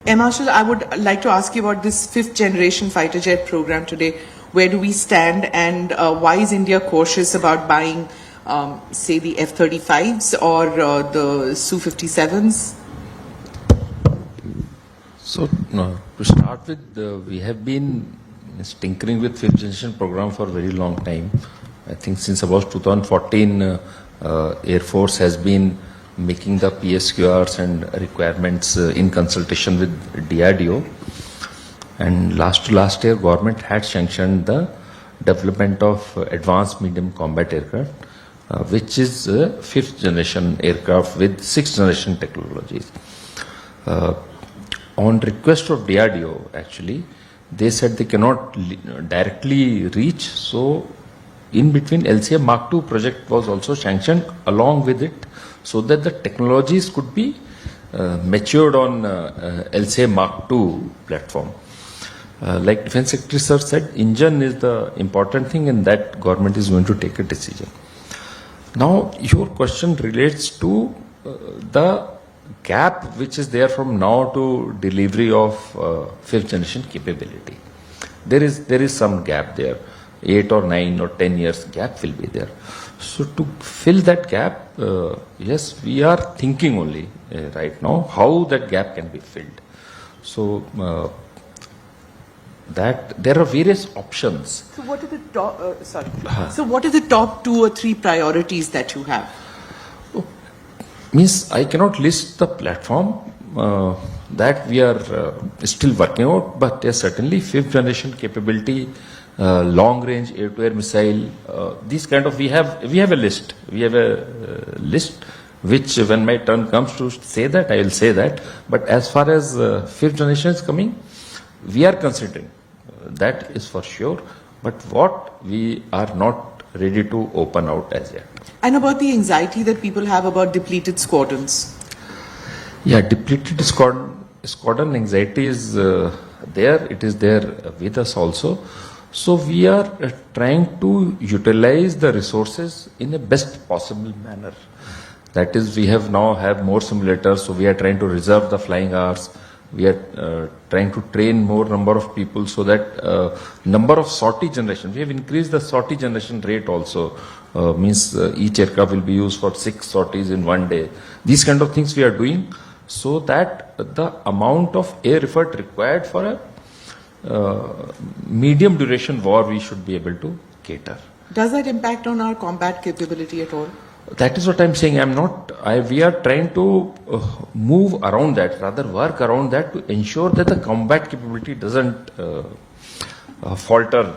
Air Marshal, I would like to ask you about this 5th generation fighter jet program today. Where do we stand, and why is India cautious about buying, say, the F-35s or the Su-57s? So, to start with, we have been tinkering with 5th generation program for a very long time. I think since about 2014, Air Force has been making the PSQRs and requirements in consultation with DRDO. And last year, government had sanctioned the development of advanced medium combat aircraft, which is 5th generation aircraft with 6th generation technologies. On request of DRDO, actually, they said they cannot directly reach. So, in between, LCA Mark II project was also sanctioned along with it, so that the technologies could be matured on LCA Mark II platform. Like Defense Secretary Sir said, engine is the important thing, and that government is going to take a decision. Now, your question relates to the gap which is there from now to delivery of 5th generation capability. There is some gap there. 8 or 9 or 10 years gap will be there. So to fill that gap, yes, we are thinking only right now how that gap can be filled. So that there are various options. So what are the top? So what are the top 2 or 3 priorities that you have? Means I cannot list the platform that we are still working out, but yes, certainly 5th generation capability, long range air-to-air missile, these kind of we have a list. We have a list which, when my turn comes to say that, I will say that. But as far as 5th generation is coming, we are considering. That is for sure. But what we are not ready to open out as yet. And about the anxiety that people have about depleted squadrons? Yeah, depleted squadron anxiety is there. It is there with us also. So we are trying to utilize the resources in the best possible manner. That is, we have more simulators, so we are trying to reserve the flying hours. We are trying to train more number of people, so that number of sortie generation. We have increased the sortie generation rate also. Means each aircraft will be used for 6 sorties in one day. These kind of things we are doing, so that the amount of air effort required for a medium duration war we should be able to cater. Does that impact on our combat capability at all? That is what I'm saying. We are trying to move around that, rather work around that, to ensure that the combat capability doesn't falter